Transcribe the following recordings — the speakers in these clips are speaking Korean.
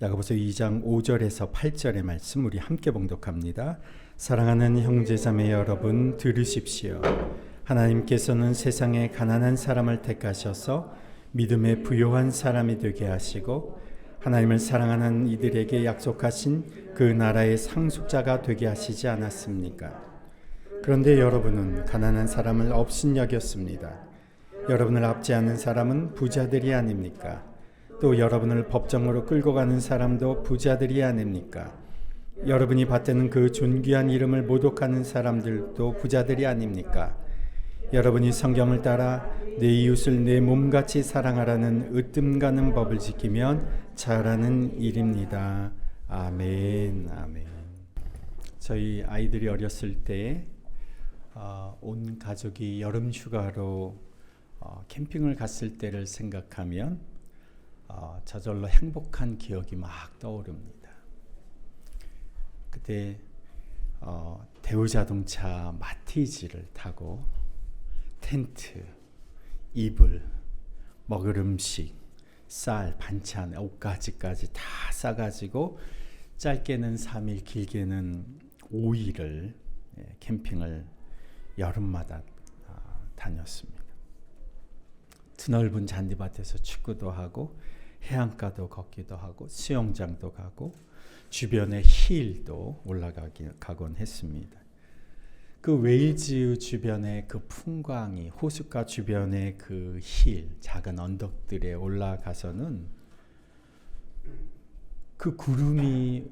야고보서 2장 5절에서 8절의 말씀 우리 함께 봉독합니다. 사랑하는 형제자매 여러분, 들으십시오. 하나님께서는 세상에 가난한 사람을 택하셔서 믿음에 부요한 사람이 되게 하시고 하나님을 사랑하는 이들에게 약속하신 그 나라의 상속자가 되게 하시지 않았습니까? 그런데 여러분은 가난한 사람을 업신여겼습니다. 여러분을 압제하는 사람은 부자들이 아닙니까? 또 여러분을 법정으로 끌고 가는 사람도 부자들이 아닙니까? 여러분이 받드는 그 존귀한 이름을 모독하는 사람들도 부자들이 아닙니까? 여러분이 성경을 따라 내 이웃을 내 몸같이 사랑하라는 으뜸 가는 법을 지키면 잘하는 일입니다. 아멘, 아멘. 저희 아이들이 어렸을 때 온 가족이 여름 휴가로 캠핑을 갔을 때를 생각하면 저절로 행복한 기억이 막 떠오릅니다. 그때 대우자동차 마티즈를 타고 텐트, 이불, 먹을 음식, 쌀, 반찬, 옷가지까지 다 싸가지고 짧게는 3일, 길게는 5일을 캠핑을 여름마다 다녔습니다. 드넓은 잔디밭에서 축구도 하고 해안가도 걷기도 하고 수영장도 가고 주변에 힐도 올라가곤 했습니다. 그 웨일즈 주변의 그 풍광이 호숫가 주변의 그 힐, 작은 언덕들에 올라가서는 그 구름이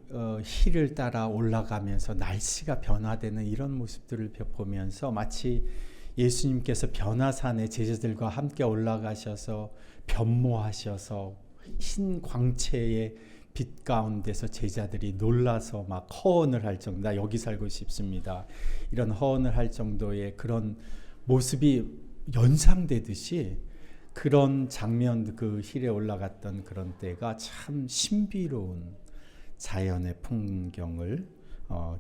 힐을 따라 올라가면서 날씨가 변화되는 이런 모습들을 보면서 마치 예수님께서 변화산에 제자들과 함께 올라가셔서 변모하셔서 흰 광채의 빛 가운데서 제자들이 놀라서 막 허언을 할 정도, 나 여기 살고 싶습니다, 이런 허언을 할 정도의 그런 모습이 연상되듯이 그런 장면, 그 힐에 올라갔던 그런 때가 참 신비로운 자연의 풍경을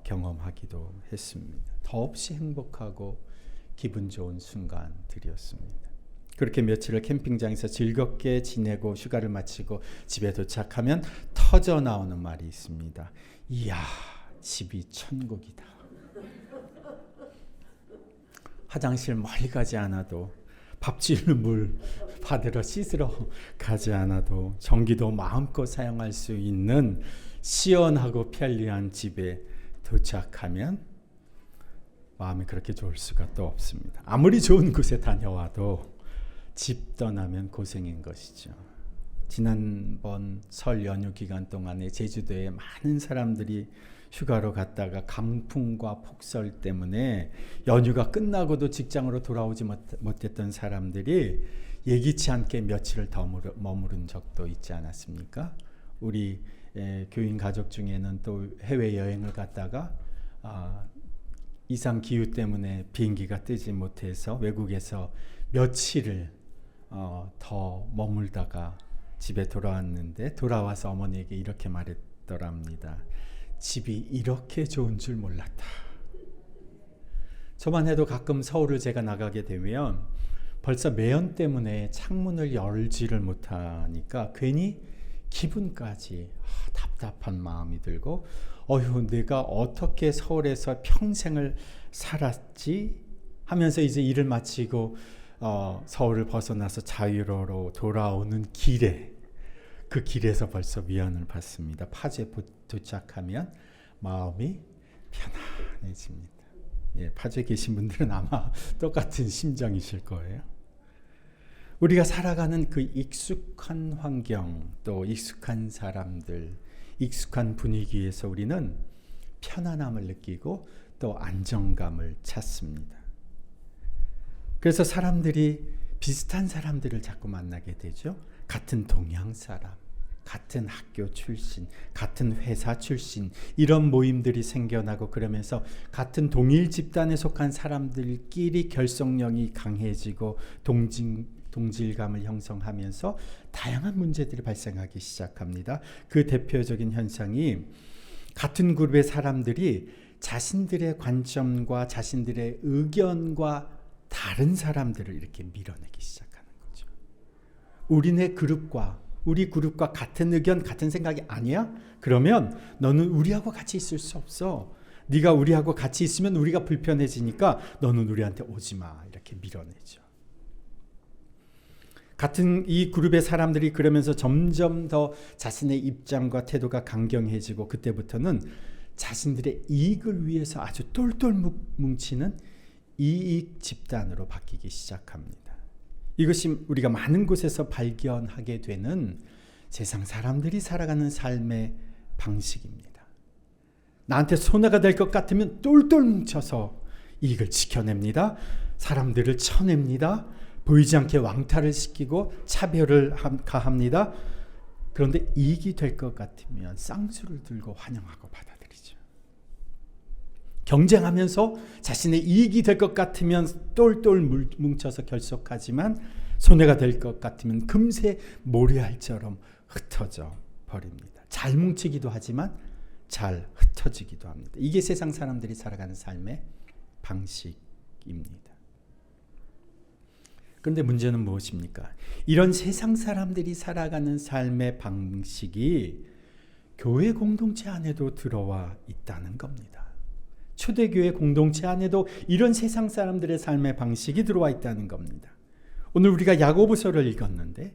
경험하기도 했습니다. 더없이 행복하고 기분 좋은 순간들이었습니다. 그렇게 며칠을 캠핑장에서 즐겁게 지내고 휴가를 마치고 집에 도착하면 터져 나오는 말이 있습니다. 이야, 집이 천국이다. 화장실 멀리 가지 않아도, 밥줄 물 받으러 씻으러 가지 않아도, 전기도 마음껏 사용할 수 있는 시원하고 편리한 집에 도착하면 마음이 그렇게 좋을 수가 또 없습니다. 아무리 좋은 곳에 다녀와도 집 떠나면 고생인 것이죠. 지난번 설 연휴 기간 동안에 제주도에 많은 사람들이 휴가로 갔다가 강풍과 폭설 때문에 연휴가 끝나고도 직장으로 돌아오지 못했던 사람들이 예기치 않게 며칠을 더 머무른 적도 있지 않았습니까? 우리 교인 가족 중에는 또 해외여행을 갔다가 이상 기후 때문에 비행기가 뜨지 못해서 외국에서 며칠을 더 머물다가 집에 돌아왔는데, 돌아와서 어머니에게 이렇게 말했더랍니다. 집이 이렇게 좋은 줄 몰랐다. 저만 해도 가끔 서울을 제가 나가게 되면 벌써 매연 때문에 창문을 열지를 못하니까 괜히 기분까지 답답한 마음이 들고, 어휴, 내가 어떻게 서울에서 평생을 살았지 하면서 이제 일을 마치고 서울을 벗어나서 자유로로 돌아오는 길에, 그 길에서 벌써 위안을 받습니다. 파주에 도착하면 마음이 편안해집니다. 파주에 계신 분들은 아마 똑같은 심정이실 거예요. 우리가 살아가는 그 익숙한 환경, 또 익숙한 사람들, 익숙한 분위기에서 우리는 편안함을 느끼고 또 안정감을 찾습니다. 그래서 사람들이 비슷한 사람들을 자꾸 만나게 되죠. 같은 동양 사람, 같은 학교 출신, 같은 회사 출신, 이런 모임들이 생겨나고, 그러면서 같은 동일 집단에 속한 사람들끼리 결속력이 강해지고 동질감을 형성하면서 다양한 문제들이 발생하기 시작합니다. 그 대표적인 현상이 같은 그룹의 사람들이 자신들의 관점과 자신들의 의견과 다른 사람들을 이렇게 밀어내기 시작하는 거죠. 우리네 그룹과 우리 그룹과 같은 의견, 같은 생각이 아니야? 그러면 너는 우리하고 같이 있을 수 없어. 네가 우리하고 같이 있으면 우리가 불편해지니까 너는 우리한테 오지 마. 이렇게 밀어내죠. 같은 이 그룹의 사람들이 그러면서 점점 더 자신의 입장과 태도가 강경해지고 그때부터는 자신들의 이익을 위해서 아주 똘똘 뭉치는 이익 집단으로 바뀌기 시작합니다. 이것이 우리가 많은 곳에서 발견하게 되는 세상 사람들이 살아가는 삶의 방식입니다. 나한테 손해가 될 것 같으면 똘똘 뭉쳐서 이익을 지켜냅니다. 사람들을 쳐냅니다. 보이지 않게 왕따를 시키고 차별을 가합니다. 그런데 이익이 될 것 같으면 쌍수를 들고 환영하고 받아들이죠. 경쟁하면서 자신의 이익이 될 것 같으면 똘똘 뭉쳐서 결속하지만 손해가 될 것 같으면 금세 모래알처럼 흩어져 버립니다. 잘 뭉치기도 하지만 잘 흩어지기도 합니다. 이게 세상 사람들이 살아가는 삶의 방식입니다. 그런데 문제는 무엇입니까? 이런 세상 사람들이 살아가는 삶의 방식이 교회 공동체 안에도 들어와 있다는 겁니다. 초대교회 공동체 안에도 이런 세상 사람들의 삶의 방식이 들어와 있다는 겁니다. 오늘 우리가 야고보서를 읽었는데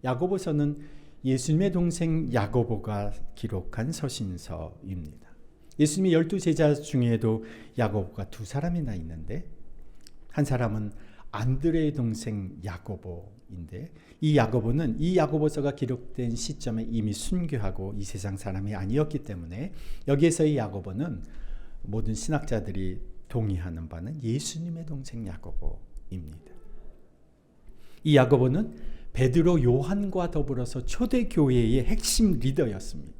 야고보서는 예수님의 동생 야고보가 기록한 서신서입니다. 예수님의 12제자 중에도 야고보가 두 사람이나 있는데 한 사람은 안드레의 동생 야고보인데 이 야고보는 이 야고보서가 기록된 시점에 이미 순교하고 이 세상 사람이 아니었기 때문에 여기에서의 야고보는 모든 신학자들이 동의하는 바는 예수님의 동생 야고보입니다. 이 야고보는 베드로, 요한과 더불어서 초대교회의 핵심 리더였습니다.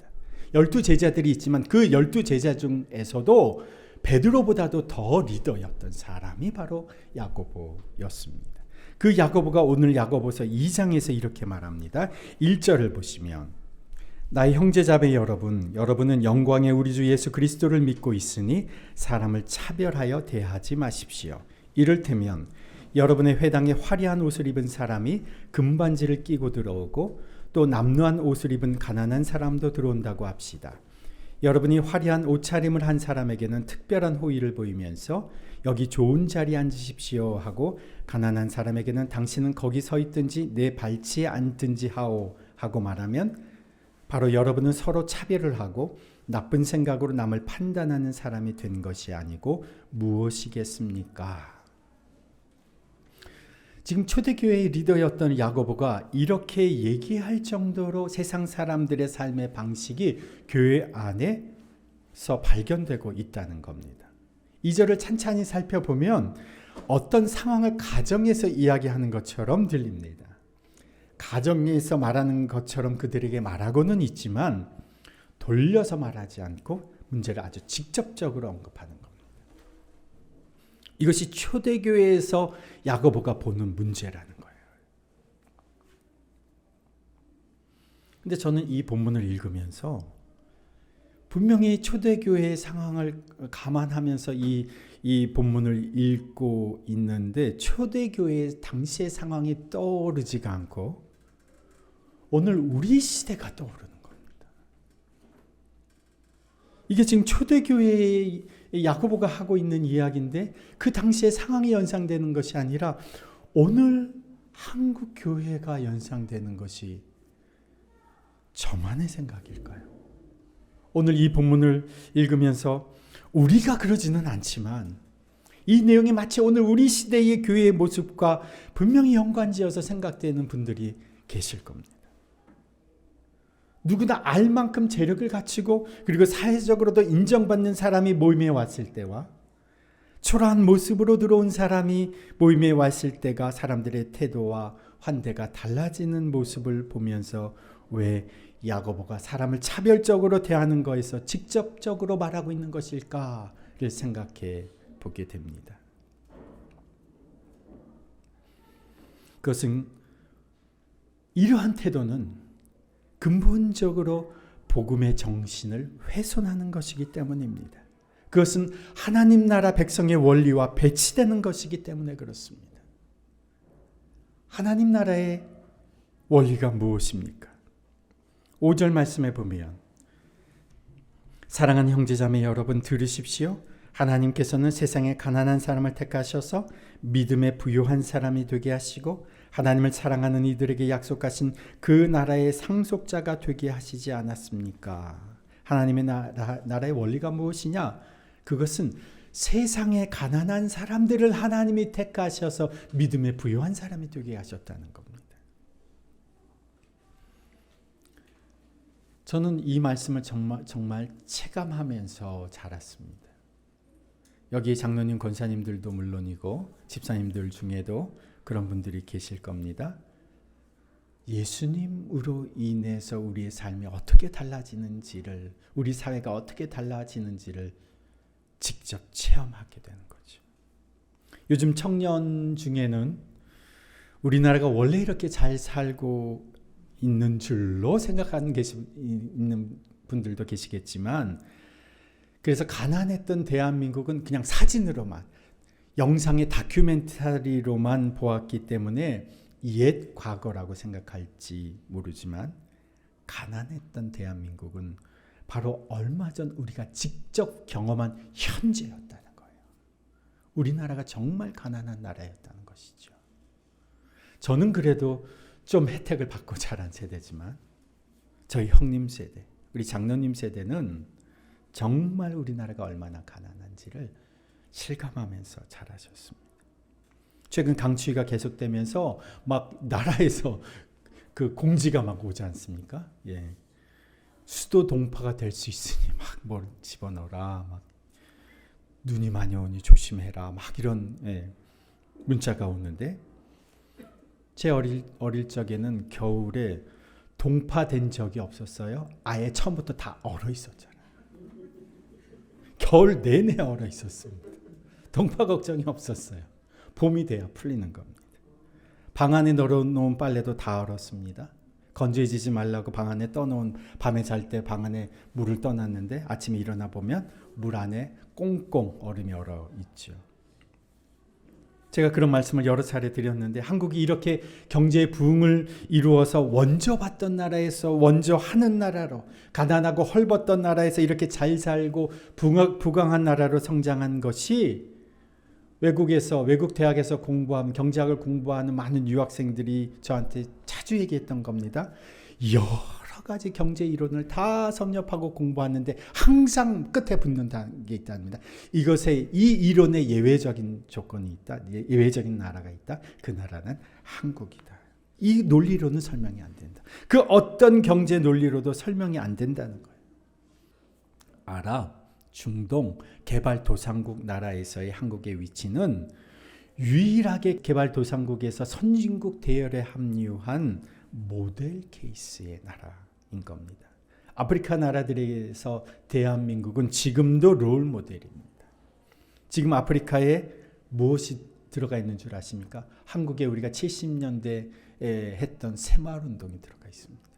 12제자들이 있지만 그 12제자 중에서도 베드로보다도 더 리더였던 사람이 바로 야고보였습니다. 그 야고보가 오늘 야고보서 2장에서 이렇게 말합니다. 1절을 보시면 나의 형제자매 여러분, 여러분은 영광의 우리 주 예수 그리스도를 믿고 있으니 사람을 차별하여 대하지 마십시오. 이를테면 여러분의 회당에 화려한 옷을 입은 사람이 금반지를 끼고 들어오고 또 남루한 옷을 입은 가난한 사람도 들어온다고 합시다. 여러분이 화려한 옷차림을 한 사람에게는 특별한 호의를 보이면서 여기 좋은 자리에 앉으십시오 하고 가난한 사람에게는 당신은 거기 서 있든지 내 발치에 앉든지 하오 하고 말하면 바로 여러분은 서로 차별을 하고 나쁜 생각으로 남을 판단하는 사람이 된 것이 아니고 무엇이겠습니까? 지금 초대교회의 리더였던 야고보가 이렇게 얘기할 정도로 세상 사람들의 삶의 방식이 교회 안에서 발견되고 있다는 겁니다. 2절을 찬찬히 살펴보면 어떤 상황을 가정에서 이야기하는 것처럼 들립니다. 가정에서 말하는 것처럼 그들에게 말하고는 있지만 돌려서 말하지 않고 문제를 아주 직접적으로 언급하는 겁니다. 이것이 초대교회에서 야고보가 보는 문제라는 거예요. 근데 저는 이 본문을 읽으면서 분명히 초대교회의 상황을 감안하면서 이 본문을 읽고 있는데 초대교회의 당시의 상황이 떠오르지가 않고 오늘 우리 시대가 떠오르는 겁니다. 이게 지금 초대교회의 야고보가 하고 있는 이야기인데 그 당시의 상황이 연상되는 것이 아니라 오늘 한국 교회가 연상되는 것이 저만의 생각일까요? 오늘 이 본문을 읽으면서 우리가 그러지는 않지만 이 내용이 마치 오늘 우리 시대의 교회의 모습과 분명히 연관지어서 생각되는 분들이 계실 겁니다. 누구나 알 만큼 재력을 갖추고 그리고 사회적으로도 인정받는 사람이 모임에 왔을 때와 초라한 모습으로 들어온 사람이 모임에 왔을 때가 사람들의 태도와 환대가 달라지는 모습을 보면서 왜 야고보가 사람을 차별적으로 대하는 것에서 직접적으로 말하고 있는 것일까를 생각해 보게 됩니다. 그것은 이러한 태도는 근본적으로 복음의 정신을 훼손하는 것이기 때문입니다. 그것은 하나님 나라 백성의 원리와 배치되는 것이기 때문에 그렇습니다. 하나님 나라의 원리가 무엇입니까? 5절 말씀에 보면 사랑하는 형제자매 여러분 들으십시오. 하나님께서는 세상에 가난한 사람을 택하셔서 믿음에 부요한 사람이 되게 하시고 하나님을 사랑하는 이들에게 약속하신 그 나라의 상속자가 되게 하시지 않았습니까? 하나님의 나라의 원리가 무엇이냐? 그것은 세상에 가난한 사람들을 하나님이 택하셔서 믿음에 부요한 사람이 되게 하셨다는 겁니다. 저는 이 말씀을 정말 체감하면서 자랐습니다. 여기 장로님, 권사님들도 물론이고 집사님들 중에도 그런 분들이 계실 겁니다. 예수님으로 인해서 우리의 삶이 어떻게 달라지는지를, 우리 사회가 어떻게 달라지는지를 직접 체험하게 되는 거죠. 요즘 청년 중에는 우리나라가 원래 이렇게 잘 살고 있는 줄로 생각하는 있는 분들도 계시겠지만, 그래서 가난했던 대한민국은 그냥 사진으로만, 영상의 다큐멘터리로만 보았기 때문에 옛 과거라고 생각할지 모르지만, 가난했던 대한민국은 바로 얼마 전 우리가 직접 경험한 현재였다는 거예요. 우리나라가 정말 가난한 나라였다는 것이죠. 저는 그래도 좀 혜택을 받고 자란 세대지만 저희 형님 세대, 우리 장로님 세대는 정말 우리나라가 얼마나 가난한지를 실감하면서 자라셨습니다. 최근 강추위가 계속되면서 막 나라에서 그 공지가 막 오지 않습니까? 예. 수도 동파가 될 수 있으니 막 뭘 집어넣어라, 막 눈이 많이 오니 조심해라, 막 이런 문자가 오는데, 제 어릴 적에는 겨울에 동파된 적이 없었어요. 아예 처음부터 다 얼어 있었잖아요. 겨울 내내 얼어 있었습니다. 동파 걱정이 없었어요. 봄이 돼야 풀리는 겁니다. 방 안에 널어놓은 빨래도 다 얼었습니다. 건조해지지 말라고 방 안에 떠놓은, 밤에 잘 때 방 안에 물을 떠놨는데 아침에 일어나 보면 물 안에 꽁꽁 얼음이 얼어 있죠. 제가 그런 말씀을 여러 차례 드렸는데, 한국이 이렇게 경제 부흥을 이루어서 원조 받던 나라에서 원조 하는 나라로, 가난하고 헐벗던 나라에서 이렇게 잘 살고 부강한 나라로 성장한 것이, 외국 대학에서 공부하는, 경제학을 공부하는 많은 유학생들이 저한테 자주 얘기했던 겁니다. 여러 가지 경제 이론을 다 섭렵하고 공부하는데 항상 끝에 붙는 게 있답니다. 이 이론에 예외적인 조건이 있다. 예외적인 나라가 있다. 그 나라는 한국이다. 이 논리로는 설명이 안 된다. 그 어떤 경제 논리로도 설명이 안 된다는 거예요. 아랍, 중동, 개발도상국 나라에서의 한국의 위치는 유일하게 개발도상국에서 선진국 대열에 합류한 모델 케이스의 나라인 겁니다. 아프리카 나라들에서 대한민국은 지금도 롤 모델입니다. 지금 아프리카에 무엇이 들어가 있는 줄 아십니까? 한국에 우리가 70년대에 했던 새마을운동이 들어가 있습니다.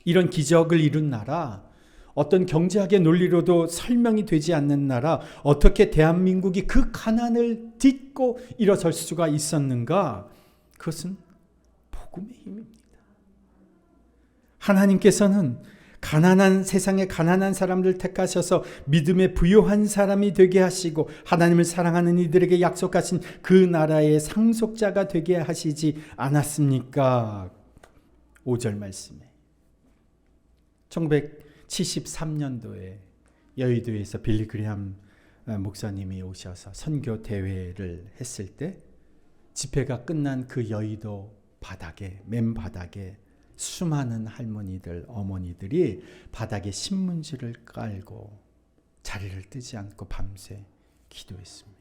이런 기적을 이룬 나라, 어떤 경제학의 논리로도 설명이 되지 않는 나라, 어떻게 대한민국이 그 가난을 딛고 일어설 수가 있었는가? 그것은 복음의 힘입니다. 하나님께서는 세상의 가난한 사람들 택하셔서 믿음에 부요한 사람이 되게 하시고 하나님을 사랑하는 이들에게 약속하신 그 나라의 상속자가 되게 하시지 않았습니까? 5절 말씀에 1973년도에 여의도에서 빌리 그레함 목사님이 오셔서 선교 대회를 했을 때, 집회가 끝난 그 여의도 바닥에, 맨 바닥에 수많은 할머니들, 어머니들이 바닥에 신문지를 깔고 자리를 뜨지 않고 밤새 기도했습니다.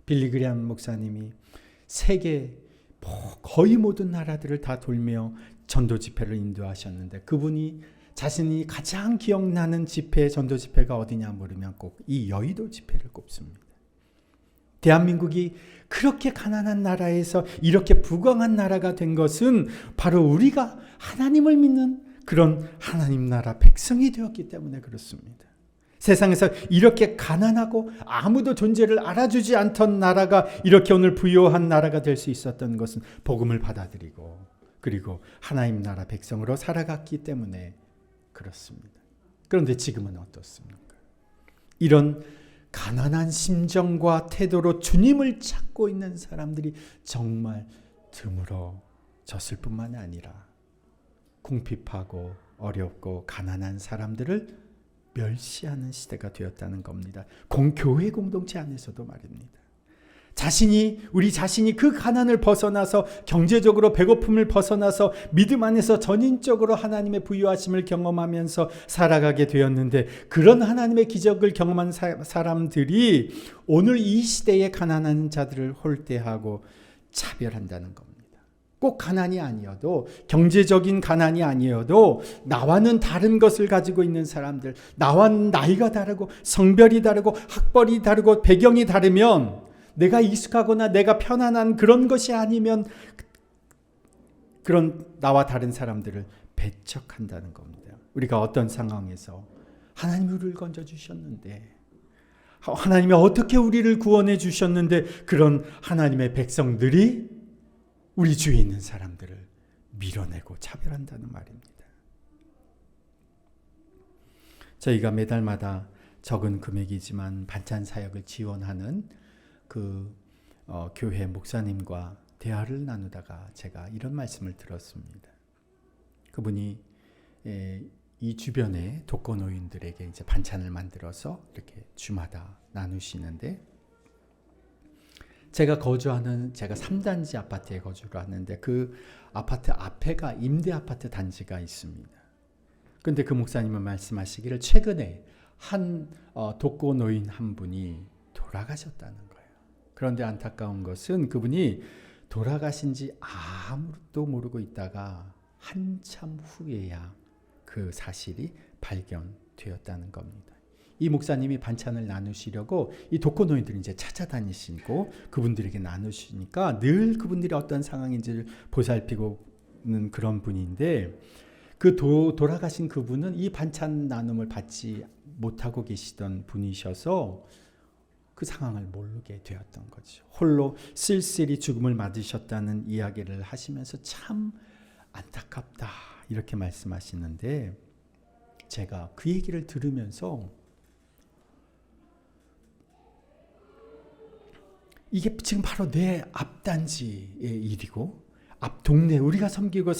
빌리 그레함 목사님이 세계 거의 모든 나라들을 다 돌며 전도 집회를 인도하셨는데, 그분이 자신이 가장 기억나는 집회, 전도 집회가 어디냐 물으면 꼭 이 여의도 집회를 꼽습니다. 대한민국이 그렇게 가난한 나라에서 이렇게 부강한 나라가 된 것은 바로 우리가 하나님을 믿는 그런 하나님 나라 백성이 되었기 때문에 그렇습니다. 세상에서 이렇게 가난하고 아무도 존재를 알아주지 않던 나라가 이렇게 오늘 부유한 나라가 될 수 있었던 것은 복음을 받아들이고 그리고 하나님 나라 백성으로 살아갔기 때문에 그렇습니다. 그런데 지금은 어떻습니까? 이런 가난한 심정과 태도로 주님을 찾고 있는 사람들이 정말 드물어졌을 뿐만 아니라 궁핍하고 어렵고 가난한 사람들을 멸시하는 시대가 되었다는 겁니다. 교회 공동체 안에서도 말입니다. 우리 자신이 그 가난을 벗어나서 경제적으로 배고픔을 벗어나서 믿음 안에서 전인적으로 하나님의 부유하심을 경험하면서 살아가게 되었는데, 그런 하나님의 기적을 경험한 사람들이 오늘 이 시대의 가난한 자들을 홀대하고 차별한다는 겁니다. 꼭 가난이 아니어도, 경제적인 가난이 아니어도 나와는 다른 것을 가지고 있는 사람들, 나와 나이가 다르고 성별이 다르고 학벌이 다르고 배경이 다르면, 내가 익숙하거나 내가 편안한 그런 것이 아니면 그런 나와 다른 사람들을 배척한다는 겁니다. 우리가 어떤 상황에서 하나님이 우리를 건져주셨는데, 하나님이 어떻게 우리를 구원해 주셨는데, 그런 하나님의 백성들이 우리 주위에 있는 사람들을 밀어내고 차별한다는 말입니다. 저희가 매달마다 적은 금액이지만 반찬 사역을 지원하는 교회 목사님과 대화를 나누다가 제가 이런 말씀을 들었습니다. 그분이 이 주변의 독거노인들에게 이제 반찬을 만들어서 이렇게 주마다 나누시는데, 제가 3단지 아파트에 거주를 하는데 그 아파트 앞에가 임대 아파트 단지가 있습니다. 그런데 그 목사님은 말씀하시기를 최근에 한 독거노인 한 분이 돌아가셨다는 거예요. 그런데 안타까운 것은 그분이 돌아가신 지 아무것도 모르고 있다가 한참 후에야 그 사실이 발견되었다는 겁니다. 이 목사님이 반찬을 나누시려고 이 독거노인들이 이제 찾아다니시고 그분들에게 나누시니까 늘 그분들이 어떤 상황인지를 보살피고는 그런 분인데, 돌아가신 그분은 이 반찬 나눔을 받지 못하고 계시던 분이셔서 그 상황을 모르게 되었던 거죠. 홀로 쓸쓸히 죽음을 맞으셨다는 이야기를 하시면서 참 안타깝다 이렇게 말씀하시는데, 제가 그 얘기를 들으면서 이게 지금 바로 내 앞단지의 일이고 앞 동네 우리가 섬기고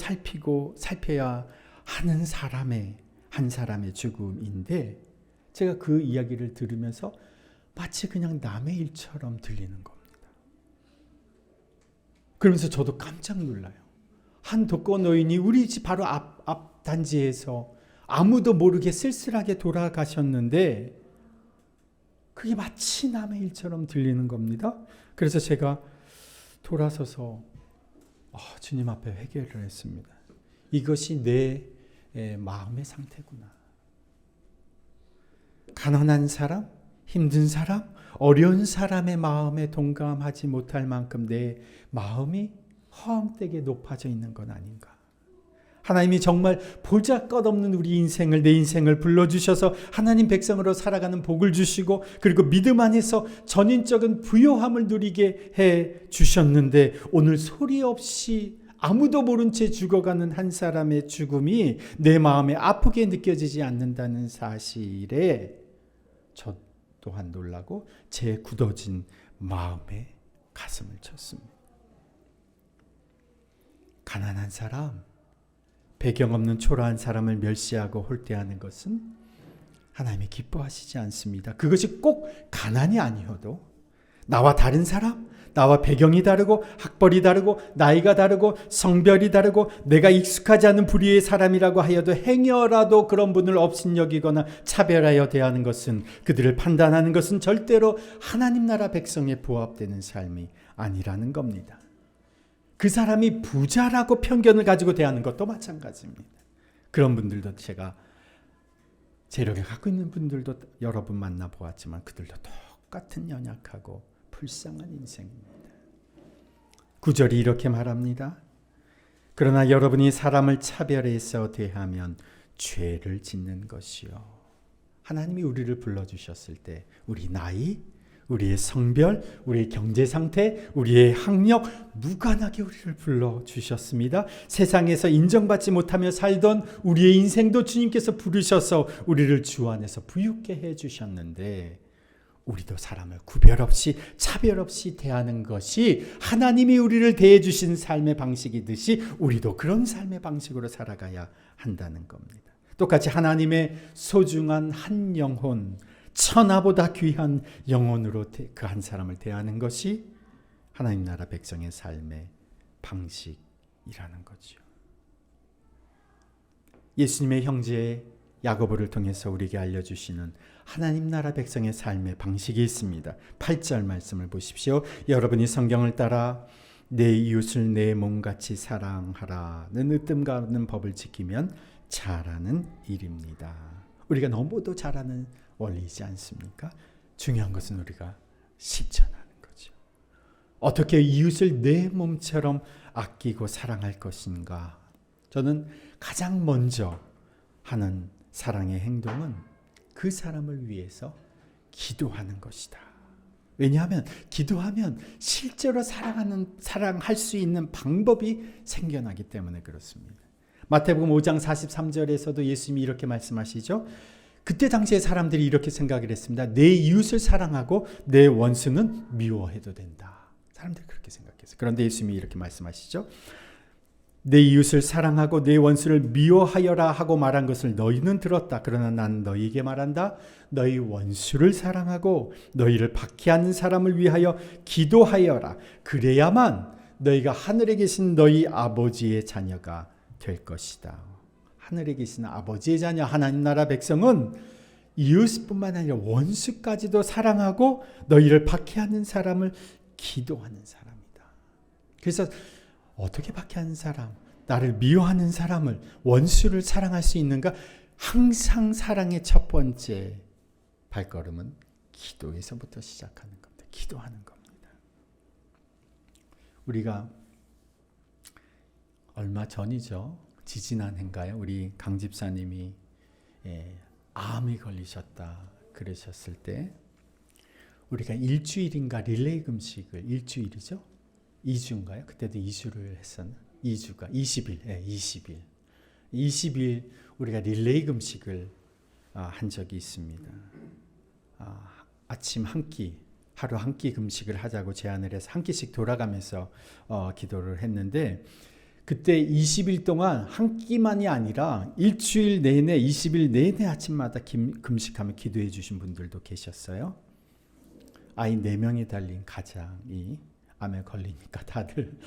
살펴야 하는 한 사람의 죽음인데, 제가 그 이야기를 들으면서 마치 그냥 남의 일처럼 들리는 겁니다. 그러면서 저도 깜짝 놀라요. 한 독거노인이 우리 집 바로 앞 단지에서 아무도 모르게 쓸쓸하게 돌아가셨는데 그게 마치 남의 일처럼 들리는 겁니다. 그래서 제가 돌아서서 주님 앞에 회개를 했습니다. 이것이 내 마음의 상태구나. 가난한 사람, 힘든 사람, 어려운 사람의 마음에 동감하지 못할 만큼 내 마음이 허황되게 높아져 있는 건 아닌가. 하나님이 정말 보잘것없는 내 인생을 불러주셔서 하나님 백성으로 살아가는 복을 주시고, 그리고 믿음 안에서 전인적인 부요함을 누리게 해 주셨는데, 오늘 소리 없이 아무도 모른 채 죽어가는 한 사람의 죽음이 내 마음에 아프게 느껴지지 않는다는 사실에 저 또한 놀라고 제 굳어진 마음에 가슴을 쳤습니다. 가난한 사람, 배경 없는 초라한 사람을 멸시하고 홀대하는 것은 하나님이 기뻐하시지 않습니다. 그것이 꼭 가난이 아니어도 나와 다른 사람, 나와 배경이 다르고 학벌이 다르고 나이가 다르고 성별이 다르고 내가 익숙하지 않은 부류의 사람이라고 하여도 행여라도 그런 분을 업신여기거나 차별하여 대하는 것은, 그들을 판단하는 것은 절대로 하나님 나라 백성에 부합되는 삶이 아니라는 겁니다. 그 사람이 부자라고 편견을 가지고 대하는 것도 마찬가지입니다. 그런 분들도 제가 재력을 갖고 있는 분들도 여러 분 만나보았지만 그들도 똑같은 연약하고 불쌍한 인생입니다. 9절이 이렇게 말합니다. 그러나 여러분이 사람을 차별해서 대하면 죄를 짓는 것이요. 하나님이 우리를 불러주셨을 때 우리 나이, 우리의 성별, 우리의 경제 상태, 우리의 학력 무관하게 우리를 불러주셨습니다. 세상에서 인정받지 못하며 살던 우리의 인생도 주님께서 부르셔서 우리를 주 안에서 부유케 해주셨는데 우리도 사람을 구별 없이 차별 없이 대하는 것이 하나님이 우리를 대해주신 삶의 방식이듯이 우리도 그런 삶의 방식으로 살아가야 한다는 겁니다. 똑같이 하나님의 소중한 한 영혼, 천하보다 귀한 영혼으로 그 한 사람을 대하는 것이 하나님 나라 백성의 삶의 방식이라는 거죠. 예수님의 형제 야고보를 통해서 우리에게 알려주시는 하나님 나라 백성의 삶의 방식이 있습니다. 8절 말씀을 보십시오. 여러분이 성경을 따라 내 이웃을 내 몸같이 사랑하라는 으뜸가 없는 법을 지키면 잘하는 일입니다. 우리가 너무도 잘하는 원리이지 않습니까? 중요한 것은 우리가 실천하는 거죠. 어떻게 이웃을 내 몸처럼 아끼고 사랑할 것인가? 저는 가장 먼저 하는 사랑의 행동은 그 사람을 위해서 기도하는 것이다. 왜냐하면 기도하면 실제로 사랑할 수 있는 방법이 생겨나기 때문에 그렇습니다. 마태복음 5장 43절에서도 예수님이 이렇게 말씀하시죠. 그때 당시에 사람들이 이렇게 생각을 했습니다. 내 이웃을 사랑하고 내 원수는 미워해도 된다. 사람들이 그렇게 생각했어요. 그런데 예수님이 이렇게 말씀하시죠. 내 이웃을 사랑하고 내 원수를 미워하여라 하고 말한 것을 너희는 들었다. 그러나 난 너희에게 말한다. 너희 원수를 사랑하고 너희를 박해하는 사람을 위하여 기도하여라. 그래야만 너희가 하늘에 계신 너희 아버지의 자녀가 될 것이다. 하늘에 계신 아버지의 자녀 하나님 나라 백성은 이웃뿐만 아니라 원수까지도 사랑하고 너희를 박해하는 사람을 기도하는 사람이다. 그래서 어떻게 박해하는 사람, 나를 미워하는 사람을, 원수를 사랑할 수 있는가? 항상 사랑의 첫 번째 발걸음은 기도에서부터 시작하는 겁니다. 기도하는 겁니다. 우리가 얼마 전이죠. 지지난해인가요? 우리 강 집사님이 암이 걸리셨다 그러셨을 때 우리가 일주일인가 릴레이 금식을 일주일이죠? 2주인가요? 그때도 2주를 했었나? 2주가 20일 20일 우리가 릴레이 금식을 한 적이 있습니다. 아침 한 끼, 하루 한 끼 금식을 하자고 제안을 해서 한 끼씩 돌아가면서 기도를 했는데 그때 20일 동안 한 끼만이 아니라 일주일 내내 20일 내내 아침마다 금식하며 기도해 주신 분들도 계셨어요. 아이 4명이 달린 가장이 암에 걸리니까 다들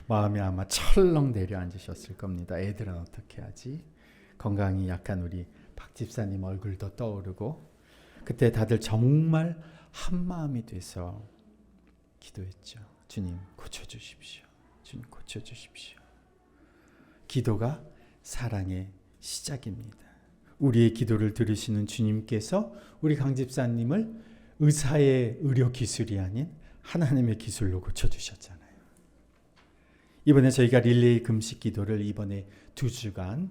마음이 아마 철렁 내려앉으셨을 겁니다. 애들은 어떻게 하지? 건강이 약한 우리 박 집사님 얼굴도 떠오르고 그때 다들 정말 한마음이 돼서 기도했죠. 주님 고쳐주십시오. 주님 고쳐주십시오. 기도가 사랑의 시작입니다. 우리의 기도를 들으시는 주님께서 우리 강 집사님을 의사의 의료 기술이 아닌 하나님의 기술로 고쳐주셨잖아요. 이번에 저희가 릴레이 금식 기도를 이번에 2주간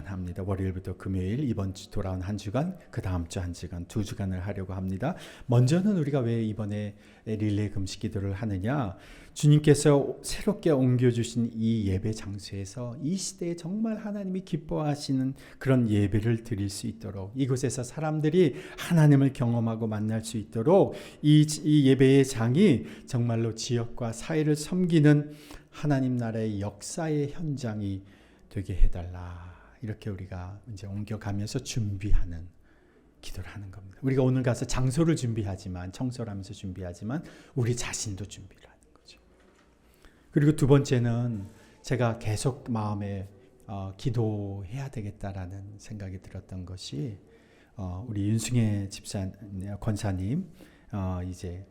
합니다. 월요일부터 금요일, 이번 주 돌아온 한 주간, 그 다음 주 한 주간, 2주간을 하려고 합니다. 먼저는 우리가 왜 이번에 릴레이 금식 기도를 하느냐? 주님께서 새롭게 옮겨주신 이 예배 장소에서 이 시대에 정말 하나님이 기뻐하시는 그런 예배를 드릴 수 있도록, 이곳에서 사람들이 하나님을 경험하고 만날 수 있도록 이 예배의 장이 정말로 지역과 사회를 섬기는 하나님 나라의 역사의 현장이 되게 해달라. 이렇게 우리가 이제 옮겨가면서 준비하는 기도를 하는 겁니다. 우리가 오늘 가서 장소를 준비하지만, 청소를 하면서 준비하지만 우리 자신도 준비를 하는 거죠. 그리고 두 번째는 제가 계속 마음에 기도해야 되겠다라는 생각이 들었던 것이 우리 윤승혜 권사님 이제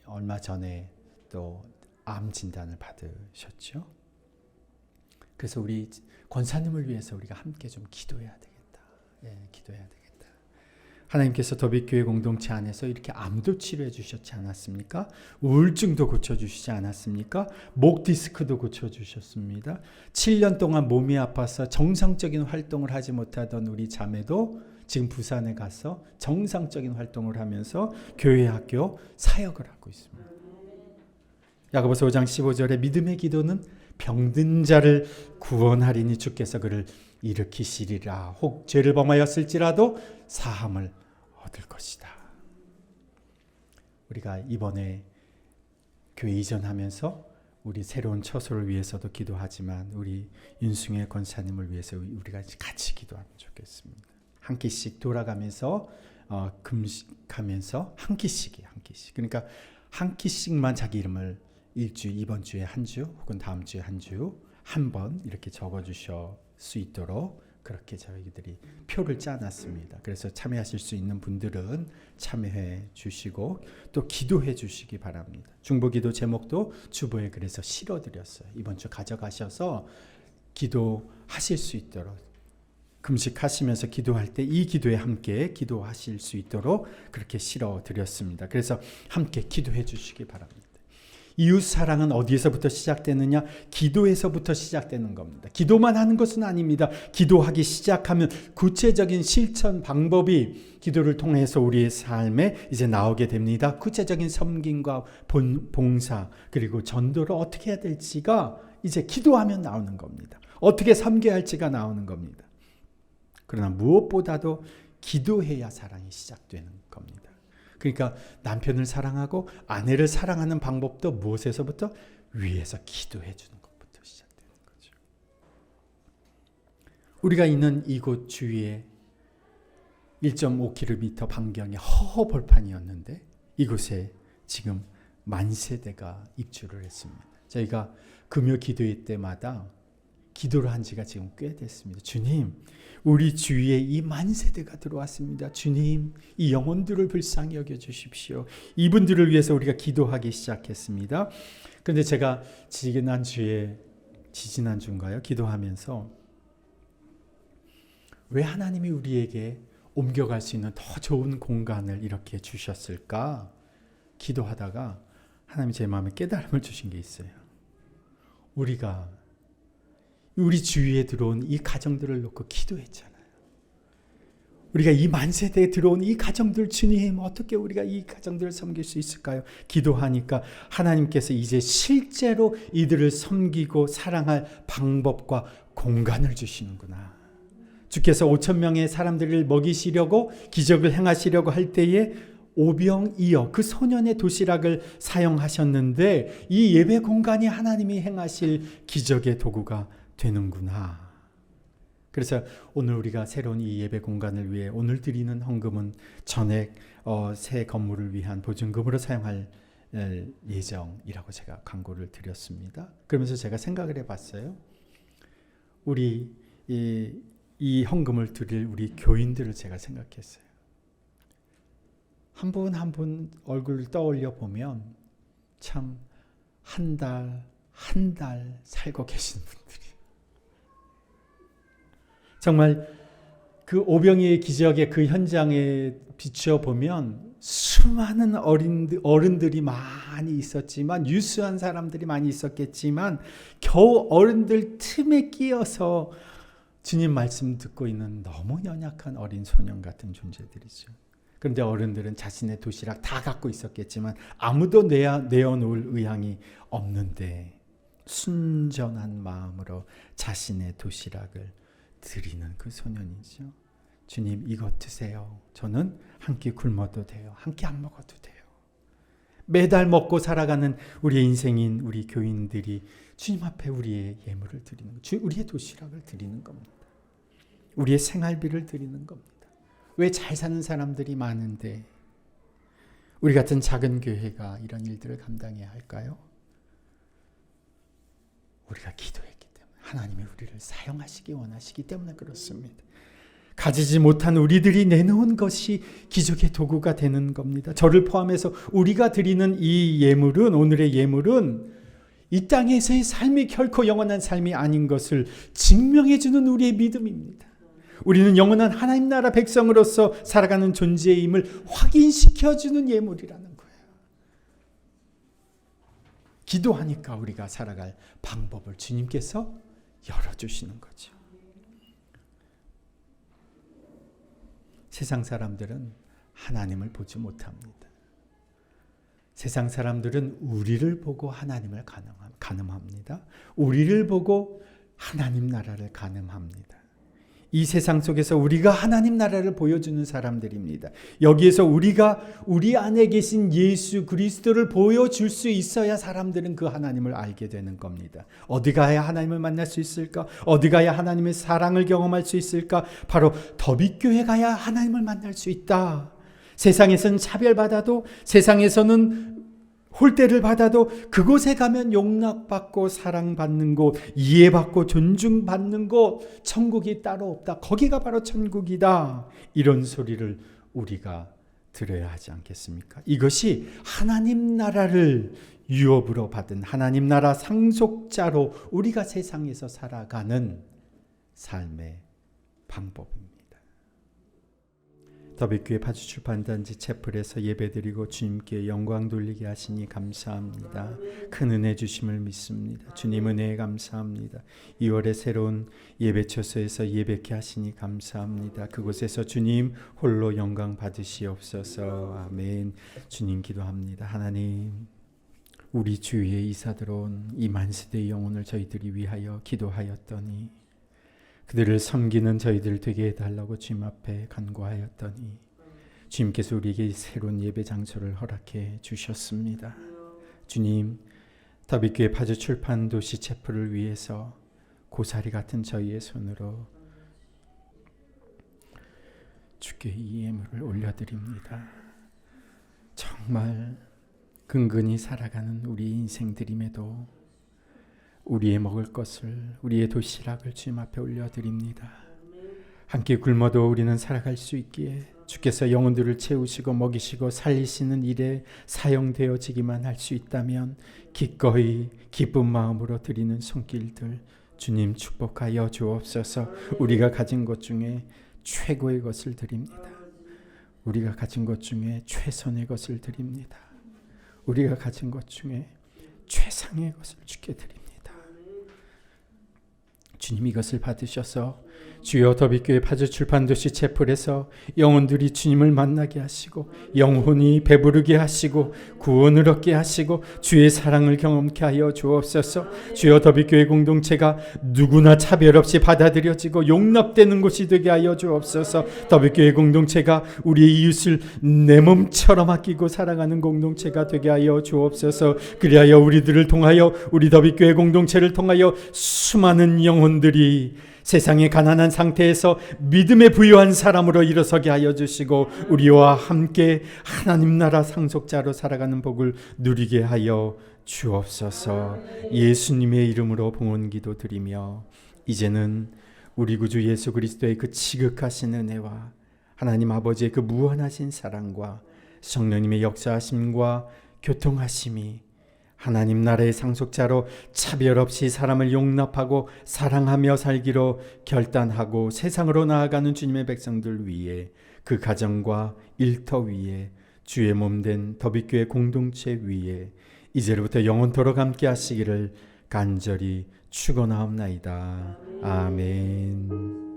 얼마 전에 또 암 진단을 받으셨죠. 그래서 우리 권사님을 위해서 우리가 함께 좀 기도해야 되겠다. 기도해야 되겠다. 하나님께서 더빛교회 공동체 안에서 이렇게 암도 치료해 주셨지 않았습니까? 우울증도 고쳐주시지 않았습니까? 목 디스크도 고쳐주셨습니다. 7년 동안 몸이 아파서 정상적인 활동을 하지 못하던 우리 자매도 지금 부산에 가서 정상적인 활동을 하면서 교회 학교 사역을 하고 있습니다. 야고보서 5장 15절에 믿음의 기도는 병든 자를 구원하리니 주께서 그를 일으키시리라. 혹 죄를 범하였을지라도 사함을 얻을 것이다. 우리가 이번에 교회 이전하면서 우리 새로운 처소를 위해서도 기도하지만 우리 윤승혜 권사님을 위해서 우리가 같이 기도하면 좋겠습니다. 한 끼씩 돌아가면서 금식하면서 한 끼씩이에요. 한 끼씩. 그러니까 한 끼씩만 자기 이름을 일주, 이번 주에 한 주, 혹은 다음 주에 한 주, 한 번 이렇게 적어주실 수 있도록 그렇게 저희들이 표를 짜놨습니다. 그래서 참여하실 수 있는 분들은 참여해 주시고 또 기도해 주시기 바랍니다. 중보기도 제목도 주보에 그래서 실어드렸어요. 이번 주 가져가셔서 기도하실 수 있도록, 금식하시면서 기도할 때 이 기도에 함께 기도하실 수 있도록 그렇게 실어드렸습니다. 그래서 함께 기도해 주시기 바랍니다. 이웃 사랑은 어디에서부터 시작되느냐? 기도에서부터 시작되는 겁니다. 기도만 하는 것은 아닙니다. 기도하기 시작하면 구체적인 실천 방법이 기도를 통해서 우리의 삶에 이제 나오게 됩니다. 구체적인 섬김과 봉사 그리고 전도를 어떻게 해야 될지가 이제 기도하면 나오는 겁니다. 어떻게 섬겨야 할지가 나오는 겁니다. 그러나 무엇보다도 기도해야 사랑이 시작되는 겁니다. 그러니까 남편을 사랑하고 아내를 사랑하는 방법도 무엇에서부터? 위에서 기도해 주는 것부터 시작되는 거죠. 우리가 있는 이곳 주위에 1.5km 반경의 허허벌판이었는데 이곳에 지금 만세대가 입주를 했습니다. 저희가 금요 기도회 때마다 기도를 한 지가 지금 꽤 됐습니다. 주님, 우리 주위에 이 만세대가 들어왔습니다. 주님, 이 영혼들을 불쌍히 여겨주십시오. 이분들을 위해서 우리가 기도하기 시작했습니다. 그런데 제가 지지난주인가요? 기도하면서 왜 하나님이 우리에게 옮겨갈 수 있는 더 좋은 공간을 이렇게 주셨을까? 기도하다가 하나님이 제 마음에 깨달음을 주신 게 있어요. 우리가 우리 주위에 들어온 이 가정들을 놓고 기도했잖아요. 우리가 이 만세대에 들어온 이 가정들, 주님 어떻게 우리가 이 가정들을 섬길 수 있을까요? 기도하니까 하나님께서 이제 실제로 이들을 섬기고 사랑할 방법과 공간을 주시는구나. 주께서 5,000명의 사람들을 먹이시려고 기적을 행하시려고 할 때에 오병이어 그 소년의 도시락을 사용하셨는데 이 예배 공간이 하나님이 행하실 기적의 도구가 되는구나. 그래서 오늘 우리가 새로운 이 예배 공간을 위해 오늘 드리는 헌금은 전액 새 건물을 위한 보증금으로 사용할 예정이라고 제가 광고를 드렸습니다. 그러면서 제가 생각을 해봤어요. 우리 이 헌금을 드릴 우리 교인들을 제가 생각했어요. 한 분 한 분 얼굴을 떠올려 보면 참 한 달 살고 계신 분들이 정말 그 오병이의 기적의 그 현장에 비추어 보면 수많은 어른들이 많이 있었지만 유수한 사람들이 많이 있었겠지만 겨우 어른들 틈에 끼어서 주님 말씀 듣고 있는 너무 연약한 어린 소년 같은 존재들이죠. 그런데 어른들은 자신의 도시락 다 갖고 있었겠지만 아무도 내어놓을 의향이 없는데 순전한 마음으로 자신의 도시락을 드리는 그 소년이죠. 주님 이것 드세요. 저는 한 끼 굶어도 돼요. 한 끼 안 먹어도 돼요. 매달 먹고 살아가는 우리의 인생인 우리 교인들이 주님 앞에 우리의 예물을 드리는 거, 우리의 도시락을 드리는 겁니다. 우리의 생활비를 드리는 겁니다. 왜 잘 사는 사람들이 많은데 우리 같은 작은 교회가 이런 일들을 감당해야 할까요? 우리가 기도했기 때문에 하나님이 우리를 사용하시기 원하시기 때문에 그렇습니다. 가지지 못한 우리들이 내놓은 것이 기적의 도구가 되는 겁니다. 저를 포함해서 우리가 드리는 이 예물은, 오늘의 예물은 이 땅에서의 삶이 결코 영원한 삶이 아닌 것을 증명해 주는 우리의 믿음입니다. 우리는 영원한 하나님 나라 백성으로서 살아가는 존재임을 확인시켜 주는 예물이라는 거예요. 기도하니까 우리가 살아갈 방법을 주님께서 열어주시는 거죠. 세상 사람들은 하나님을 보지 못합니다. 세상 사람들은 우리를 보고 하나님을 가늠합니다. 우리를 보고 하나님 나라를 가늠합니다. 이 세상 속에서 우리가 하나님 나라를 보여주는 사람들입니다. 여기에서 우리가 우리 안에 계신 예수 그리스도를 보여줄 수 있어야 사람들은 그 하나님을 알게 되는 겁니다. 어디 가야 하나님을 만날 수 있을까? 어디 가야 하나님의 사랑을 경험할 수 있을까? 바로 더빅교회 가야 하나님을 만날 수 있다. 세상에서는 차별받아도, 세상에서는 홀대를 받아도 그곳에 가면 용납받고 사랑받는 곳, 이해받고 존중받는 곳, 천국이 따로 없다. 거기가 바로 천국이다. 이런 소리를 우리가 들어야 하지 않겠습니까? 이것이 하나님 나라를 유업으로 받은 하나님 나라 상속자로 우리가 세상에서 살아가는 삶의 방법입니다. 더빅교회 파주출판단지 채플에서 예배드리고 주님께 영광 돌리게 하시니 감사합니다. 큰 은혜 주심을 믿습니다. 주님 은혜에 감사합니다. 2월에 새로운 예배처소에서 예배케 하시니 감사합니다. 그곳에서 주님 홀로 영광 받으시옵소서. 아멘. 주님 기도합니다. 하나님, 우리 주위에 이사 들어온 이 만세대의 영혼을 저희들이 위하여 기도하였더니 그들을 섬기는 저희들 되게 해달라고 주님 앞에 간구하였더니 주님께서 우리에게 새로운 예배 장소를 허락해 주셨습니다. 주님, 더빅교회 파주 출판 도시 채플을 위해서 고사리 같은 저희의 손으로 주께 이 예물을 올려드립니다. 정말 근근히 살아가는 우리 인생들임에도 우리의 먹을 것을, 우리의 도시락을 주님 앞에 올려드립니다. 함께 굶어도 우리는 살아갈 수 있기에 주께서 영혼들을 채우시고 먹이시고 살리시는 일에 사용되어지기만 할 수 있다면 기꺼이 기쁜 마음으로 드리는 손길들 주님 축복하여 주옵소서. 우리가 가진 것 중에 최고의 것을 드립니다. 우리가 가진 것 중에 최선의 것을 드립니다. 우리가 가진 것 중에 최상의 것을 주께 드립니다. 주님 이것을 받으셔서 주여 더빅교회 파주 출판도시 채플에서 영혼들이 주님을 만나게 하시고 영혼이 배부르게 하시고 구원을 얻게 하시고 주의 사랑을 경험케 하여 주옵소서. 주여 더빅교회 공동체가 누구나 차별 없이 받아들여지고 용납되는 곳이 되게 하여 주옵소서. 더빅교회 공동체가 우리의 이웃을 내 몸처럼 아끼고 사랑하는 공동체가 되게 하여 주옵소서. 그리하여 우리들을 통하여 우리 더빅교회 공동체를 통하여 수많은 영혼들이 세상의 가난한 상태에서 믿음에 부유한 사람으로 일어서게 하여 주시고 우리와 함께 하나님 나라 상속자로 살아가는 복을 누리게 하여 주옵소서. 예수님의 이름으로 봉헌기도 드리며 이제는 우리 구주 예수 그리스도의 그 지극하신 은혜와 하나님 아버지의 그 무한하신 사랑과 성령님의 역사하심과 교통하심이 하나님 나라의 상속자로 차별 없이 사람을 용납하고 사랑하며 살기로 결단하고 세상으로 나아가는 주님의 백성들 위에, 그 가정과 일터 위에, 주의 몸된 더빅교회 공동체 위에 이제로부터 영원토록 함께 하시기를 간절히 축원하옵나이다. 아멘.